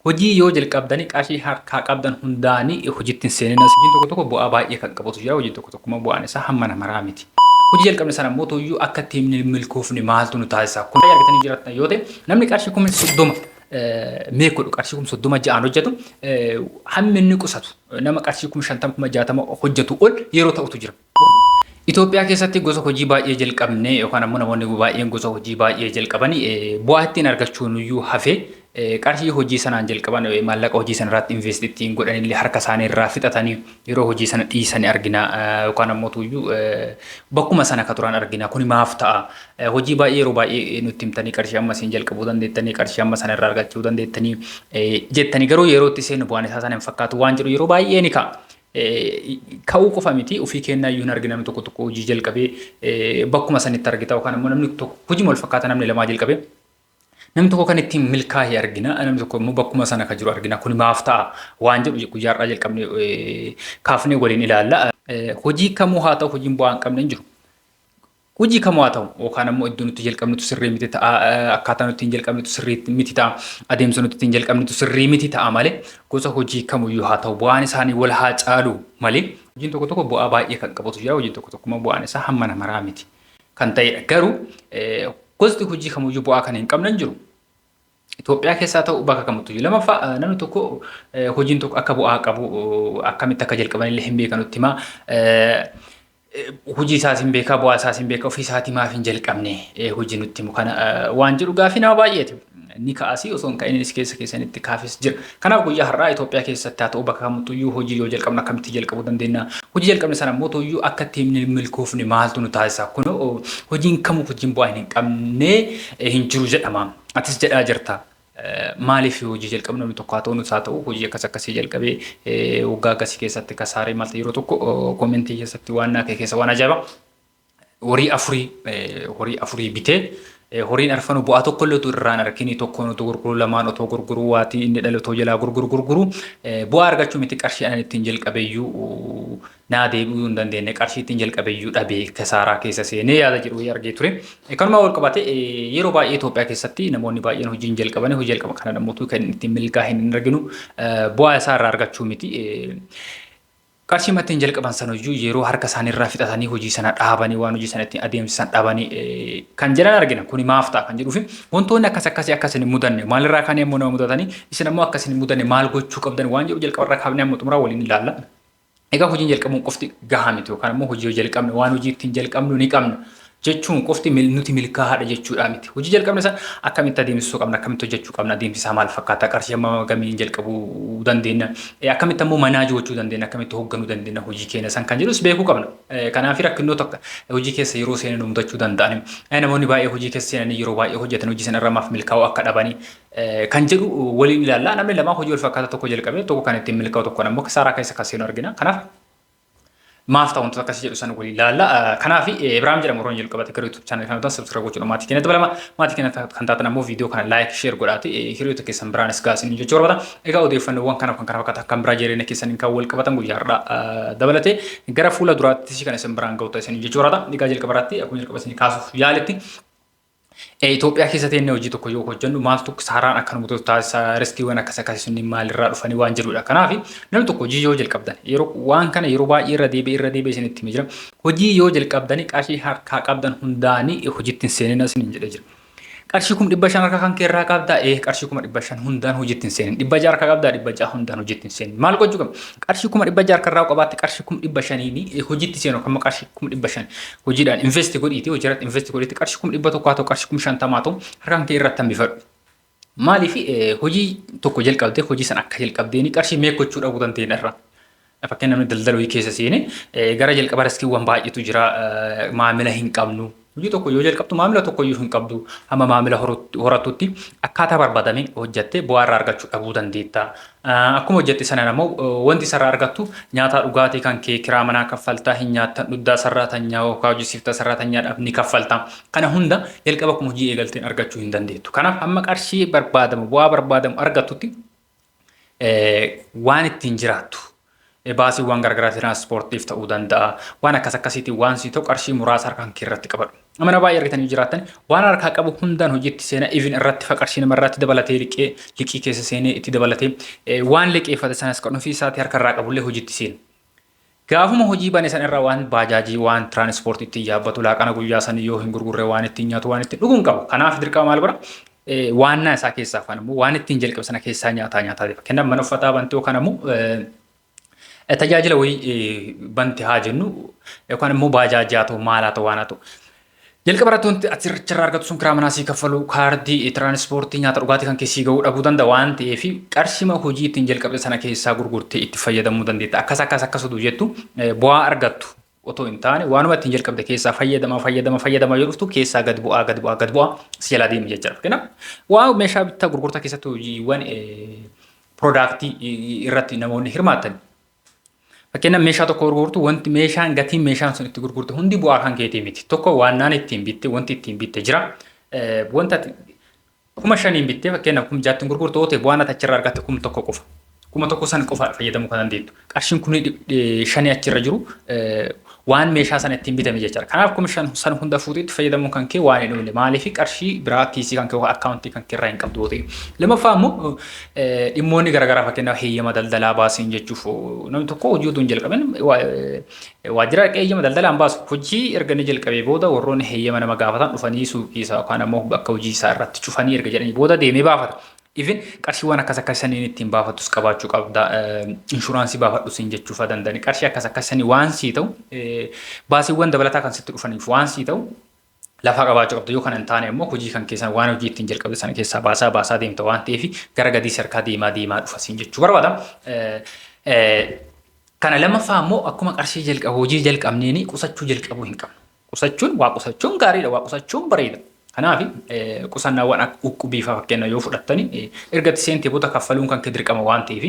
hojii yoo jalqabdanii qarshii harkaa qabdan hundaanii hojiitti hin seenina. Hojiin tokko tokko bu'aa baay'ee kan qabutu jira. Hojiin tokko tokko immoo bu'aan isaa hamma namaa miti. Hojii jalqabne sana immoo tooyyuu akka ittiin milkoofne maaltu nu taasisa? Kun argatanii jiraatan yoo ta'e namni qarshii 30,000 meeqodhu qarshii 30,000 ja'aan hojjetu hammi inni qusatu nama qarshii 50,000 60,000 hojjetu ol yeroo ta'utu jira. Itoophiyaa keessatti gosa hojii baay'ee jalqabne yookaan ammoo namoonni baay'een gosa hojii baay'ee jalqabanii bu'aa ittiin argachuun iyyuu hafee qarshii hojii sanaan jalqaban maallaqa hojii sana irratti invest ittiin godhanillee harka isaanii irraa fixatanii yeroo hojii sana dhiisanii argina yookaan ammoo tuyyuu bakkuma sana ka turan argina. Kuni maaf ta'a? Hojii baay'ee yeroo baay'ee nutti himtanii qarshii amma isin jalqabuu dandeettanii qarshii amma sana irraa argachuu dandeettanii jettanii garuu yeroo itti seenu bu'aan isaa sana hin fakkaatu waan jedhu yeroo baay'ee ni ka'a. Ka'uu qofa miti ofii kennaa iyyuu hin argina namni tokko tokko hojii jalqabee bakkuma sanitti argita yookaan ammoo namni tokko hojii wal fakkaata namni lamaa jalqabee namni tokko kan ittiin milkaa'ee argina namni tokko immoo bakkuma sana ka jiru argina. Kun maaf ta'a waan jedhu guyyaarraa jalqabnee kaafnee waliin ilaalla. Hojii kamuu haa ta'u hojiin bu'aa hin qabne hin jiru. Hojii kamuu haa ta'u yookaan ammoo iddoo nuti jalqabnetu sirrii miti ta'a akkaataa nuti hin jalqabnetu sirrii miti ta'a adeemsa nuti hin jalqabnetu sirrii miti ta'a malee gosa hojii kamuyyuu haa ta'u bu'aan isaanii wal haa caalu malee hojiin tokko tokko bu'aa baay'ee kan qabutu jira. Hojiin tokko tokko bu'aan isaa hamma namaa miti kan ta'edha. Garuu gosti hojii kamuyyuu bu'aa kan hin qabne hin jiru. Itoophiyaa keessaa ta'u bakka kamittuu lamaffaa namni tokko hojiin tokko akka bu'aa qabu akkamitti akka jalqabanillee hin beekanutti himaa. Hojii isaas hin beekaa bu'aa isaas hin beekaa ofii isaatii maaf hin jalqabne hojii nutti himu kana waan jedhu gaaffii nama baay'eeti. Ni ka'asii osoo hin ka'inis keessa keessanitti kaafis jira. Kanaaf guyyaa har'aa Itoophiyaa keessatti haa ta'u bakka kamittuu hojii yoo jalqabne akkamitti jalqabuu dandeenya? Hojii jalqabne sana immoo tooyyuu akka ittiin milkoofne maaltu nu taasisa? Kun hojiin kamuu hojiin bu'aa hin qabne hin jiru jedhama. Atis jedhaa jirta. Maaliif hojii jalqabne namni tokko haa ta'u nuti haa ta'u hojii akkasii jalqabee waggaa akkasii keessatti kasaaree maalta yeroo tokko koomentii keessatti waan naakee keessa waan ajaa'iba horii afurii bitee horiin arfanu bu'aa tokko illee irraan arginu tokkoon otoo gurguru lamaan otoo gurguru waatii inni dhale otoo jalaa gurguru bu'aa argachuu miti qarshii ani ittiin jalqabeeyyuu naa deebi'uu hin dandeenye qarshii ittiin jalqabeeyyuu dhabee kasaaraa keessa seenee yaada jedhu argee ture. Kanuma wal qabate yeroo baay'ee Itoophiyaa keessatti namoonni baay'een hojiin jalqaban hojii jalqaba kana namoota kan ittiin milkaa'e hin arginu bu'aa isaa irraa argachuu miti. Qarshii mattiin jalqaban sanayyuu yeroo harka isaanii irraa fixatanii hojii sana dhaabanii waan hojii sana ittiin adeemsisan dhaabanii kan jedhan argina. Kuni maaf ta'a kan jedhuufi wantoonni akkasii mudanne maalirraa kaanii ammoo nama mudatanii isin ammoo akkasiin mudanne maal gochuu qabdan waan jedhu jalqabarraa kaafnee ammoo xumuraa waliin ilaalla. Egaa hojiin jalqabuun qofti gahaa miti yookaan ammoo hojii jalqabne waan hojii ittiin jalqabnu ni qabna. Jechuun qofti nuti milkaa'aadha jechuudha miti. Hojii jalqabne sana akkamitti adeemsisuu qabna akkamitti hojjechuu qabna adeemsisaa maal fakkaata qarshii amma gamiin jalqabuu dandeenya akkamitti ammoo manaajii gochuu dandeenya akkamitti hoogganuu dandeenya hojii keenya san kan jedhus beekuu qabna. Kanaaf rakkinnoota hojii keessa yeroo seenan mudachuu danda'an namoonni baay'ee hojii keessa seenanii yeroo baay'ee hojjetan hojii sana irraa maaf milkaa'uu akka dhabanii kan jedhu waliin ilaalla. Namni lamaa hojii wal fakkaata tokko jalqabee tokko kan ittiin milkaa'u tokko ammoo kasaaraa keessa kan seenu argina. Kanaaf maaf ta'u wantoota akkasii jedhu sana waliin ilaalla. Kanaaf Ibraahim jedhamu roon jalqabate gara YouTube channel kanatti subscribe gochuudha maatii keenya dabalama. Maatii keenya kan taatan ammoo viidiyoo kana like share godhaati hiriyoota keessan biraanis gaasin jechuu barbaada. Egaa odeeffannoowwan kana kan fakkaatu akkam biraa jireenya keessaniin kan wal qabatan guyyaa har'aa dabalatee gara fuula duraatti kan isin biraan ga'u ta'e jechuu barbaada. Egaa jalqabarratti akkuma jalqabatanii kaasuuf yaaletti Itoophiyaa keessatti inni hojii tokko yoo hojjennu maaltu saaraan akka nu taasisaa riskiiwwan akkasii sunni maalirraa dhufanii waan jirudha. Kanaaf namni tokko hojii yoo jalqabdan yeroo waan kana yeroo baay'ee irra deebi'ee isinitti himee jira. Hojii yoo jalqabdanii qarshii harkaa qabdan hundaanii hojiitti hin seenina isiniin jedhee jira. Qarshii 1,500 harka kan keerraa qabdaa qarshii 1,500 hundaan hojiitti hin seenin 100 harka qabdaa 100 hundaan hojiitti hin seenin maal gochuu qabna qarshii 1,500 harka irraa qabaatti qarshii 1,500 hojiitti seenu kan qarshii 1,500 hojiidhaan invest godhiiti hojiirratti invest godhiiti qarshii 1,100 haa ta'u qarshii 50,000 haa ta'u harkaan kee irratti hambifadhu. Maaliif hojii tokko jalqabdee hojii sana akka jalqabdeeni qarshii meeqa gochuu dhabuu dandeenya irraa. Fakkeenya namni daldala keessa seene gara jalqaba riskiiwwan baay'eetu jira maamila hin qabnu. Hojii tokko yoo jalqabdu maamila tokko iyyuu hin qabdu hamma maamila horatutti akkaataa barbaadame hojjattee bu'aa irraa argachuu dhabuu dandeetta. Akkuma hojjette sana ammoo wanti sarara argattu nyaata dhugaatii kan kee kiraa manaa kaffaltaa hin nyaattan dhuddaa sararatanyaa yookaan hojii siiftaa sararatanyaadhaaf ni kaffalta. Kana hunda jalqaba akkuma hojii eegalteen argachuu hin dandeettu. Kanaaf hamma qarshii barbaadamu bu'aa barbaadamu argattutti waan ittiin jiraattu. Baasiiwwan garagaraa tiraanspoortiif ta'uu danda'a. Waan akkasiitiin waan si ta'u qarshii muraasa harkaan kee irratti qabadhu. Amana baay'ee argitanii jiraatan waan harkaa qabu hundaan hojiitti seenaa even irratti faqarshii nama irratti dabalatee liqii keessa seenee itti dabalatee waan liqeeffate sanas kan ofii isaatii harka irraa qabullee hojiitti seena. Gaafuma hojii bane san irraa waan baajaajii waan tiraanispoortii ittiin yaabbatu laaqana guyyaa san yoo hin gurgurre waan ittiin nyaatu waan ittiin dhuguun qabu. Kanaaf dirqama maal godha? Waannaa isaa keessaa afaan immoo waan ittiin jalqabe sana keessaa nyaataa deema. Kennaan mana uffataa bantee yookaan immoo tajaajila wayii bante haa jennu yookaan immoo baajaajii haa ta'u maal haa ta'u waan haa ta'u. Jalqaba irratti wanti achirraa argatu sun kiraa manaa sii kaffalu kaardii tiraanispoortii nyaata dhugaatii kan keessii ga'uu dhabuu danda'a waan ta'eef qarshima hojii ittiin jalqabde sana keessaa gurgurtee itti fayyadamuu dandeetta. Akkas oduu jettu bu'aa argattu otoo hin taane waanuma ittiin jalqabde keessaa fayyadama yoo dhuftu keessaa gad bu'aa si jalaa deemu jechuudha. Kanaaf waa meeshaa bittaa gurgurtaa keessatti hojiiwwan piroodaaktii irratti namoonni hirmaatan. Fakkeenyaaf meeshaa tokko gurgurtu wanti meeshaan gatiin meeshaan sun itti gurgurtu hundi bu'aa kan keetii miti. Tokko waannaan ittiin bitte wanti ittiin bitte jira. Wanta 5,000 bittee fakkeenyaaf 6,000 gurgurtu yoo ta'e bu'aan achirraa argatte 1,000 qofa. 1,000 san qofa fayyadamuu kan dandeettu. Qarshiin kun 5 achirra jiru waan meeshaa sana ittiin bitame jechuudha. Kanaaf 5,000 san hunda fuutee itti fayyadamuu kan kee waan hin oolle maaliif qarshii biraa kiisii kan kee akkaawuntii kan kee irraa hin qabdu yoo ta'e. Lammaffaa immoo dhimmoonni garaagaraa fakkeenyaaf heeyyama daldalaa baasiin jechuuf namni tokko hojii utuu hin jalqabin waajjira heeyyama daldalaan baasu hojii erga ni jalqabee booda warroonni heeyyama nama gaafatan dhufanii suuqii isaa yookaan immoo bakka hojii isaa irratti cufanii erga jedhanii booda deemee baafata. Even qarshiiwwan akkasanii ittiin baafatus qabaachuu qabda. Inshuraansii baafadhu siin jechuuf danda'ani. Qarshii akkasanii waan sii ta'u baasiiwwan dabalataa kan sitti dhufaniif waan sii ta'u lafa qabaachuu qabda. Yoo kana hin taane immoo hojii kan keessan waan hojii ittiin jalqabde sana keessaa baasaa deemta waan ta'eef gara gadii sarkaa deemaa dhufa siin jechuu barbaada. Kana lammaffaa immoo akkuma qarshii hojii jalqabneeni qusachuu jalqabuu hin qabnu. Qusachuun gaariidha. Waa qusachuun bareeda. Kanaaf qusannaawwan akka uqubii fakkeenyaa yoo fudhattani erga seentii booda kaffaluun kan kee dirqama waan ta'eef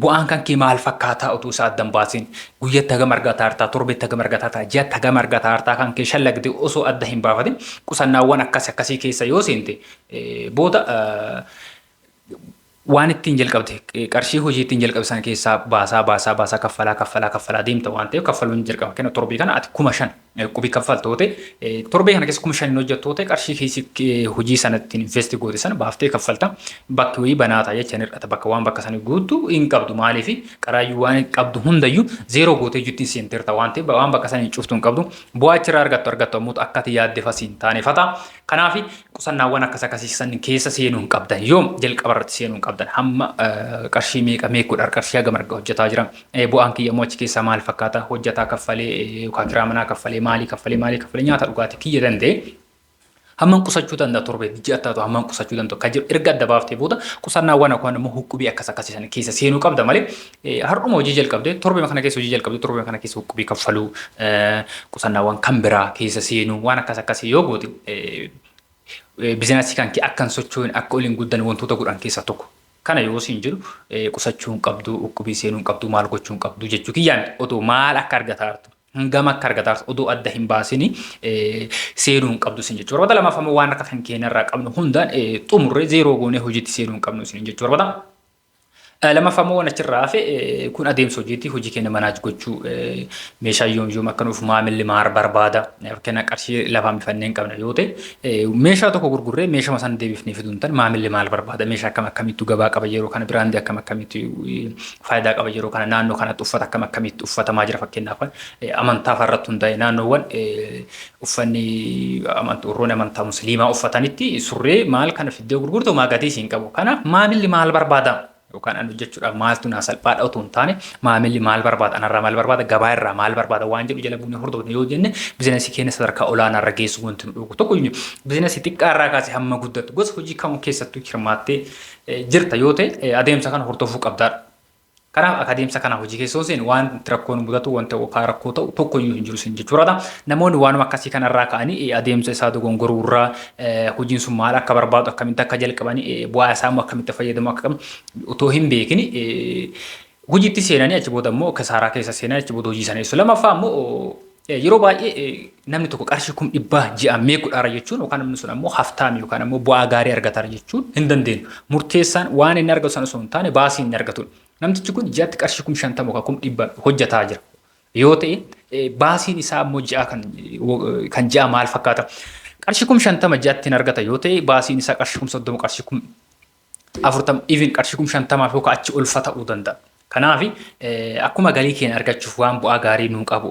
bu'aan kan kee maal fakkaataa utuu isaa addan baasiin guyyaatti hagam argataa hartaa torbeetti hagam argataa ta'a ji'aatti hagam argataa hartaa kan kee shallagde osoo adda hin baafatin qusannaawwan akkasii keessa yoo seente booda waan ittiin jalqabde qarshii hojii ittiin jalqabde sana keessaa baasaa kaffalaa deemta waan ta'eef kaffaluun jalqaba. Kenna torbii kana ati 5,000 qubii kaffaltu yoo ta'e torbee kana keessa 5,000 hojjettu yoo ta'e qarshii keessi hojii sana ittiin investi goote sana baaftee kaffalta bakki wayii banaataa jechaan hir'ata bakka waan bakka sana guutuu hin qabdu maaliif qaraayyuu waan qabdu hundayyuu zeeroo gootee juttiin seenteerta waan ta'eef waan bakka sana hin cuftu hin qabdu bu'aa achirraa argattu ammoo akka ati yaadde fasiin taanefata. Kanaaf qusannaawwan akkasii san keessa seenuu hin qabdan yoom jalqaba irratti seenuu hin qabdan hamma qarshii meequdha qarshii hagam arga hojjetaa jira bu'aan kiyya immoo achi keessaa maal fakkaata hojjetaa kaffalee yookaan kiraa manaa kaffalee maalii kaffalee nyaata dhugaatii kiyya danda'e hamman qusachuu danda'a torbee ji'a taatu hamman qusachuu danda'a kan jedhu erga adda baaftee booda qusannaawwan yookaan immoo huqubii akkasii sana keessa seenuu qabda malee har'uma hojii jalqabdee torbee kana keessa hojii jalqabdee torbee kana keessa huqubii kaffaluu qusannaawwan kan biraa keessa seenuu waan akkasii yoo goote biizinasii kan kee akkan socho'in akka oliin guddan wantoota godhan keessaa tokko. Kana yoo siin jiru qusachuun qabdu huqubii seenuun qabdu maal gochuun qabdu jechuu kiyyaan otoo maal akka argataa jirtu hangam akka argataa jirtu odoo adda hin baasini seenuun qabdu siin jechuu barbaada. Lammaaf ammoo waan akka kan keenyarraa qabnu hundaan xumurree zeeroo goonee hojiitti seenuun qabnu siin jechuu barbaada. Lammaffaa immoo waan achirraa hafe kun adeemsa hojiitti hojii keenya manaaj gochuu meeshaa yoom akka nuuf maamilli maal barbaada fakkeenyaaf qarshii lafaan bifannee hin qabne yoo ta'e meeshaa tokko gurgurree meeshaa sana deebifnee fiduu hin taane maamilli maal barbaada meeshaa akkamitti gabaa qaba yeroo kana biraandii akkamitti faayidaa qaba yeroo kana naannoo kanatti uffata akkamitti uffatamaa jira fakkeenyaaf amantaa irratti hundaa'e naannoowwan uffanni warroonni amantaa musliimaa uffatanitti surree maal kana fiddee gurgurtu gatii siin qabu kanaaf maamilli maal barbaada. Yookaan anu jechuudha maaltu naa salphaadha otoo hin taane maamilli maal barbaada anarraa maal barbaada gabaa irraa maal barbaada waan jedhu jala buunee hordofne yoo jenne biizinasii keenya sadarkaa olaanaa irra geessu wanti nu dhugu tokko biizinasii xiqqaa irraa kaasee hamma guddatu gosa hojii kamuu keessattuu hirmaattee jirta yoo ta'e adeemsa kana hordofuu qabdaadha. Kanaaf adeemsa kana hojii keessoo seen waan rakkoon mudatu wanta yookaan rakkoo ta'u tokko iyyuu hin jiru sin jechuudha. Namoonni waanuma akkasii kanarraa ka'anii adeemsa isaa dogongorurraa hojiin sun maal akka barbaadu akkamitti akka jalqabanii bu'aa isaa immoo akkamitti fayyadamu akka otoo hin beekini hojiitti seenanii achi booda immoo kasaaraa keessa seenanii achi booda hojii sana eessu. Lammaffaa immoo yeroo baay'ee namni tokko qarshii 1,000 ji'a meequdhaara jechuun yookaan namni sun ammoo haftaami yookaan ammoo bu'aa gaarii argatara jechuun hin dandeenyu. Murteessaan waan inni argatu sana osoo hin taane baasii inni argatudha. Namtichi kun ji'aatti qarshii 50,000 yookaan 100,000 hojjetaa jira. yoo ta'e baasiin isaa immoo ji'a kan ji'a maal fakkaata qarshii 50,000 ji'atti argata yoo ta'e baasiin isaa qarshii 30,000 qarshii 40 even qarshii 50,000 yookaan achi ol ta'uu danda'a. Kanaaf akkuma galii keenya argachuuf waan bu'aa gaarii nuu qabu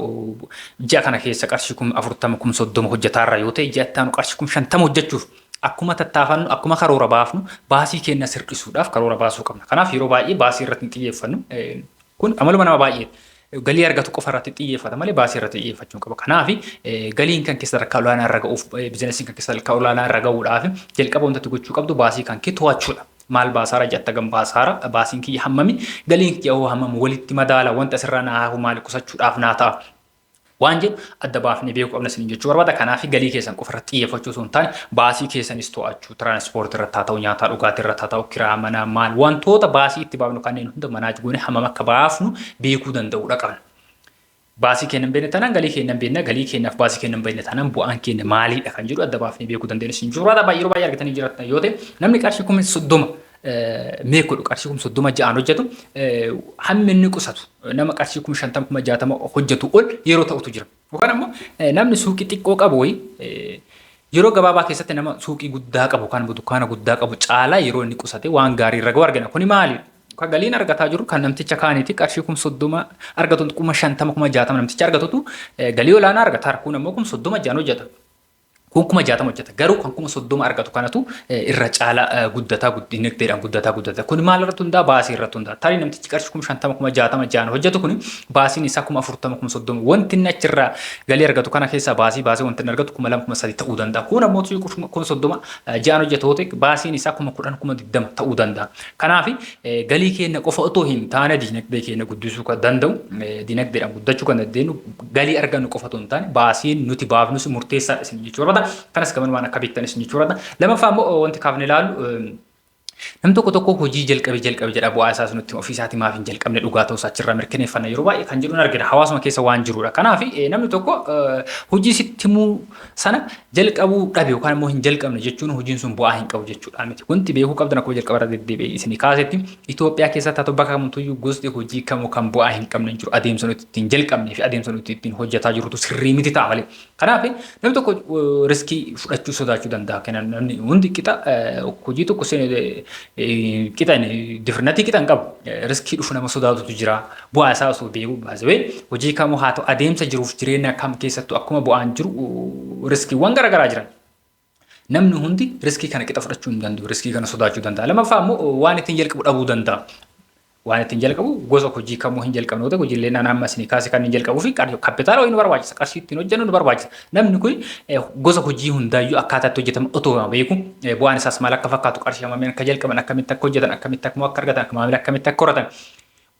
ji'a kana keessa qarshii 40,000 30,000 hojjetaarra yoo ta'e ji'atti aanu qarshii 50,000 hojjechuuf akkuma tattaafannu akkuma karoora baafnu baasii keenya sirrisuudhaaf karoora baasuu qabna. Kanaaf yeroo baay'ee baasii irratti xiyyeeffannu kun amaluma nama baay'ee galii argatu qofa irratti xiyyeeffata malee baasii irratti xiyyeeffachuu qaba. Kanaaf galiin kan keessa sadarkaa olaanaa irra ga'uuf biizinasiin kan keessa sadarkaa olaanaa irra ga'uudhaaf jalqaba wanti gochuu qabdu baasii kan kee to'achuudha. Maal baasaara jetta gam baasaara baasiin kiyya hammami galiin kiyya hammam walitti madaala wanta sirraa naafu maal qusachuudhaaf naa ta'a. Waan jedhu adda baafnee beekuu qabna isin jechuu barbaada. Kanaaf galii keessan qofa irratti xiyyeeffachuu osoo hin taane baasii keessanis to'achuu tiraanspoortii irratti haa ta'u nyaataa dhugaatii irratti haa ta'u kiraa manaa maal wantoota baasii itti baafnu kanneen hunda manaa goone hammam akka baafnu beekuu danda'uudha qabna. Baasii keenya hin beekne taanaan galii keenya hin beekne galii keenyaaf baasii keenya hin beekne taanaan bu'aan keenya maaliidha kan jedhu adda baafnee beekuu dandeenya isin jechuu barbaada. Yeroo baay'ee argitanii jiraatan yoo ta'e namni qarshii 30,000 meeqodhu qarshii 30,000 ja'aan hojjetu hammi inni qusatu nama qarshii 50,000 60,000 hojjetu ol yeroo ta'utu jira. Yookaan ammoo namni suuqii xiqqoo qabu yeroo gabaabaa keessatti nama suuqii guddaa qabu kan dukkaana guddaa qabu caalaa yeroo inni qusate waan gaarii irra ga'u argina. Kuni maali? Kan galiin argataa jiru kan namticha kaaniiti qarshii 30,000 argatu 50,000 60,000 namticha argatutu galii olaanaa argata. Kun ammoo 30,000 ja'aan hojjeta. Kun 60,000 hojjeta. Garuu kan 30,000 argatu kanatu irra caala guddataa dinagdeedhaan guddataa. Kun maal irratti hundaa baasii irratti hundaa. Tarii namtichi qarshii 50,000 60,000 ja'aan hojjetu kun baasiin isaa 40,000 30,000 wanti inni achirraa galii argatu kana keessaa baasii wanti inni argatu 2,000 3,000 ta'uu danda'a. Kun ammoo 30,000 ja'aan hojjetu ta'e baasiin isaa 10,000 20,000 ta'uu danda'a. Kanaaf galii keenya qofa otoo hin taane dinagdee keenya guddisuu kan danda'u dinagdeedhaan guddachuu kan dandeenyu galii argannu qofa otoo hin taane baasiin nuti baafnus murteessaadha isin jechuu barbaada. Kanas gaman akka beektanis ni jiraata. Lammaffaa immoo wanti kaafne ilaallu namni tokko hojii jalqabe jedha bu'aa isaas nutti ofii isaatii maaf hin jalqabne dhugaa ta'uu isaa achirraa mirkaneeffanna yeroo baay'ee kan jedhuun argina hawaasuma keessa waan jirudha. Kanaaf namni tokko hojii sitti himuu sana jalqabuu dhabe yookaan immoo hin jalqabne jechuun hojiin sun bu'aa hin qabu jechuudha miti. Wanti beekuu qabdan akkuma jalqabarra deddeebi'ee isin kaasetti Itoophiyaa keessatti haa ta'u bakka kamtuyyuu gosti hojii kamuu kan bu'aa hin qabne jiru adeemsa nuti ittiin jalqabnee fi adeemsa nuti ittiin hojjetaa jirutu sirrii miti ta'a malee. Kanaaf namni tokko riskii fudhachuu sodaachuu danda'a. Namni hundi qixa hojii tokko qixa differnatii qixa hin qabu. Riskii dhufu nama sodaatutu jira. Bu'aa isaa osoo beekuu baasee hojii kamuu haa ta'u adeemsa jiruuf jireenya kam keessattuu akkuma bu'aan jiru riskiiwwan garaagaraa jiran. Namni hundi riskii kana qixa fudhachuu hin danda'u. Riskii kana sodaachuu danda'a. Lammaffaa immoo waan ittiin jalqabu dhabuu danda'a. Waan ittiin jalqabu gosa hojii kamuu hin jalqabne yoo ta'u hojiilee naannoo isin kaase kan hin jalqabuu fi kapitaala wayii nu barbaachisa. Qarshii ittiin hojjennu nu barbaachisa. Namni kun gosa hojii hundaayyuu akkaataa itti hojjetamu otoo beeku bu'aan isaas maal akka fakkaatu qarshii hammameen akka jalqaban akkamitti akka hojjetan akkamitti akka argatan akka maamila akkamitti akka horatan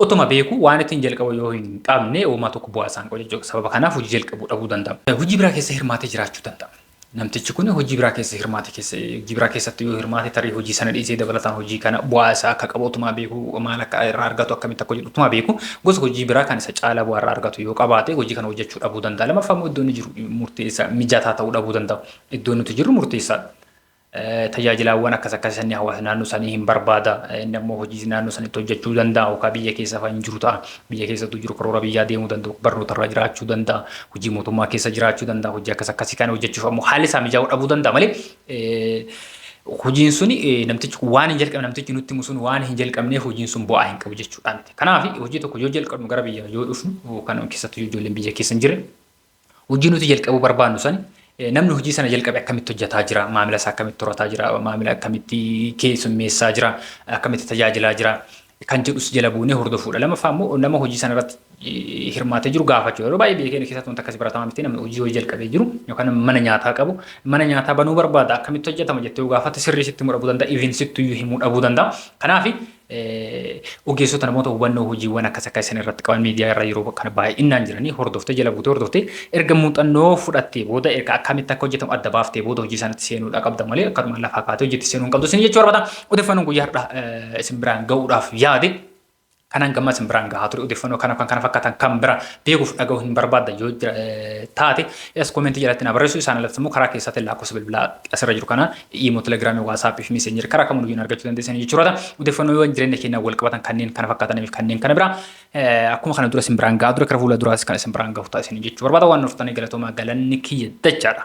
otuma beeku waan ittiin jalqabu yoo hin qabne uumaa tokko bu'aa isaan qabu jechuudha. Sababa kanaaf hojii jalqabuu dhabuu danda'a. Hojii biraa keessa hirmaatee jiraachuu danda'a. Namtichi kun hojii biraa keessatti yoo hirmaate tarii hojii sana dhiisee dabalataan hojii kana bu'aa isaa akka qabu utuma beeku maal akka irraa argatu akkamitti akka hojjetu utuma beeku gosa hojii biraa kan isa caalaa bu'aa irraa argatu yoo qabaate hojii kana hojjechuu dhabuu danda'a. Lammaffaa immoo iddoon jiru murteessaa mijataa ta'uu dhabuu danda'a. Iddoon nuti jirru murteessaadha. Tajaajilaawwan akkasii hawaasa naannoo sanii hin barbaada. Inni ammoo hojii naannoo sanitti hojjechuu danda'a. Yookaan biyya keessa hin jiru ta'a. Biyya keessattuu jiru karoora biyyaa deemuu danda'u. Barnoota irra jiraachuu danda'a. Hojii mootummaa keessa jiraachuu danda'a. Hojii akkasii kana hojjechuuf ammoo haalli isaa mijaa'uu dhabuu danda'a malee hojiin suni namtichi waan hin jalqabne namtichi nutti himu sun waan hin jalqabneef hojiin sun bu'aa hin qabu jechuudha miti. Kanaaf hojii tokko yoo jalqabnu gara biyya yoo dhufnu kan keessattuu ijoolleen biyya keessa hin jirre hojii nuti jalqabuu barbaannu sani namni hojii sana jalqabe akkamitti hojjetaa jira, maamila isaa akkamitti torataa jira, maamila akkamitti keessummeessaa jira, akkamitti tajaajilaa jira kan jedhus jala buunee hordofuudha. Lammaffaa immoo nama hojii sana irratti hirmaatee jiru gaafachuu. Yeroo baay'ee biyya keenya keessatti wanta akkasii baratamaa miti namni hojii jalqabee jiru yookaan mana nyaataa qabu mana nyaataa banuu barbaada akkamitti hojjetama jettee yoo gaafate sirrii sitti himuu dhabuu danda'a, even sitti himuu dhabuu danda'a. Kanaaf ogeessota namoota hubannoo hojiiwwan akkasii isaan irratti qaban miidiyaa irra yeroo kana baay'inaan jiranii hordoftee jala buutee hordoftee erga muuxannoo fudhattee booda erga akkamitti akka hojjetamu adda baaftee booda hojii sanatti seenuudha qabda malee akkasuma lafaa kaatee hojjetti seenuu hin qabdu. Isin jechuu barbaada odeeffannoon guyyaa har'aa isin biraan ga'uudhaaf yaade kanan gammas biraan gahaa ture odeeffannoo kana fakkaatan kan bira beekuuf dhaga'uu hin barbaadda yoo taate as komentii jalatti na barreessu isaan alatti immoo karaa keessatti lakkoofsa bilbilaa asirra jiru kana imoo telegiraamii waasaapii fi meesenjeri karaa kamuyyuu argachuu dandeessan jechuudha odeeffannoo yoo jireenya keenya wal qabatan kanneen kana fakkaataniif kanneen kana bira akkuma kana dura isin biraan gahaa ture kara fuula duraas kan isin biraan gahu taasisan jechuu barbaada waan nuuf tani galatoomaa galanni kiyya dachaadha.